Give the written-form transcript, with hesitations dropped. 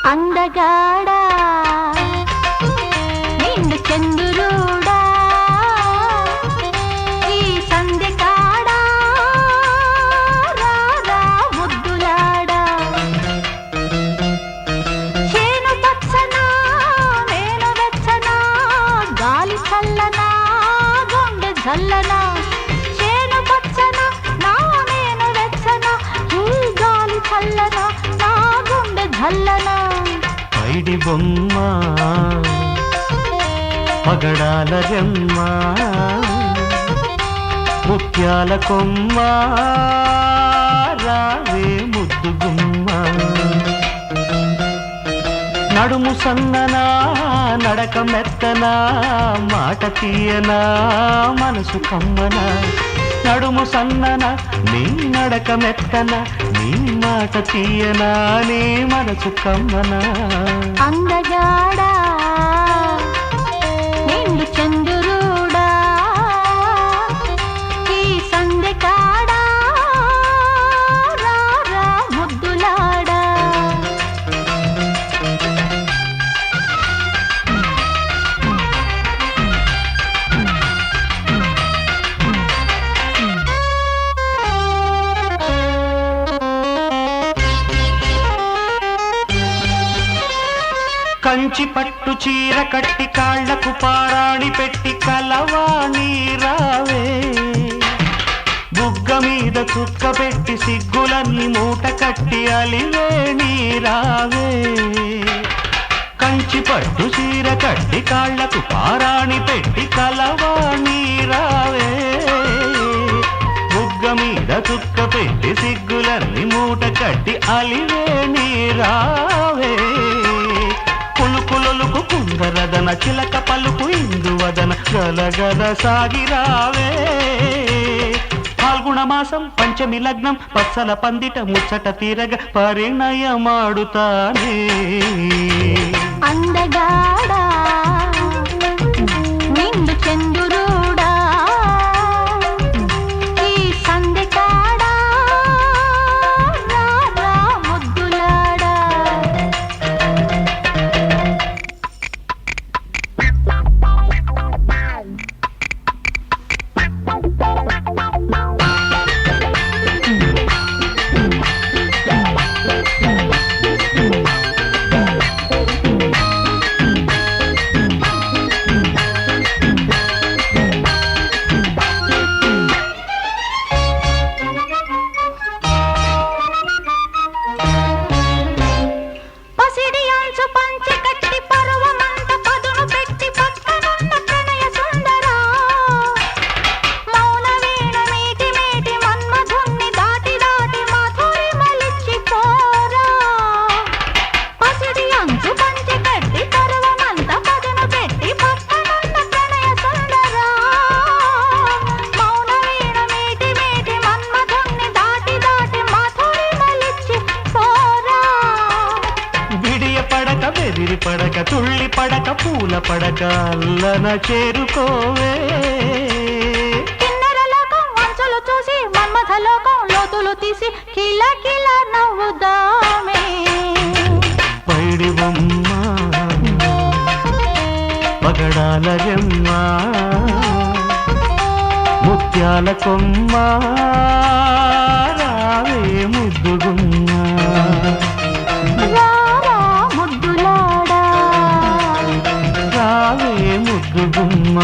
అందగాడా నిండు చంద్రుడా ఈ సంధ్య కాడా రారా ముద్దులాడా చేను పచ్చనా నేను వెచ్చనా గాలి చల్లనా గుండె జల్లనా చేను పచ్చనా నా నేను వెచ్చనా ఈ గాలి చల్లనా నా గుండె జల్లనా పైడి బొమ్మ పగడాల రెమ్మ ముత్యాల కొమ్మ రావే ముద్దు గుమ్మ నడుము సన్ననా నడక మెత్తనా మాట తీయనా మనసు కమ్మనా నడుము సన్ననా నీ నడక మెత్తనా నీ మాట తీయనా నీ మనసు కమ్మనా అందగాడా నిండు చంద్రుడా ఈ సంధ్య కాడా రారా ముద్దులాడా కంచి పట్టు చీర కట్టి కాళ్లకు పారాణి పెట్టి కలవాణి రావే బుగ్గ మీద చుక్క పెట్టి సిగ్గులన్నీ మూట కట్టి అలివేణి రావే కంచి పట్టు చీర కట్టి కాళ్లకు పారాణి పెట్టి కలవాణి రావే బుగ్గ మీద చుక్క పెట్టి సిగ్గులన్నీ మూట కట్టి అలివేణి రావే కులుకులొలుకు కుందరదన చిలక పలుకు ఇందువదన గలగల సాగిరావే ఫాల్గుణ మాసం పంచమి లగ్నం పచ్చల పందిట ముచ్చట తీరగ పరిణయమాడుతానే అందగాడా నిండు చంద్రుడా ఈ సంధ్య కాడా రారా ముద్దులాడా పసిడి అంచు పంచె కట్టి పరువమంత పదును పెట్టి పక్కనున్న ప్రణయ సుందరా మౌన వీణ మీటి మీటి మన్మధుణ్ణి దాటి దాటి మధురి మలిచి పోరా పసిడి అంచు పంచె కట్టి పరువమంత పదును పెట్టి పక్కనున్న ప్రణయ సుందరా మౌన వీణ మీటి మీటి మన్మధుణ్ణి దాటి దాటి మధురి మలిచి పోరా విడియ పడక బెదిరి పడక తుళ్ళి పడక పూల పడక అల్లన చేరుకోవే కిన్నెర లోకం వంచులు చూసి మన్మథ లోకం లోతులు తీసి కిల కిల నవ్వుదామే పైడి బొమ్మ పగడాల రెమ్మ ముత్యాల కొమ్మ రావే ముద్దు గుమ్మ రారా ముద్దులాడా రావే ముద్దు గుమ్మ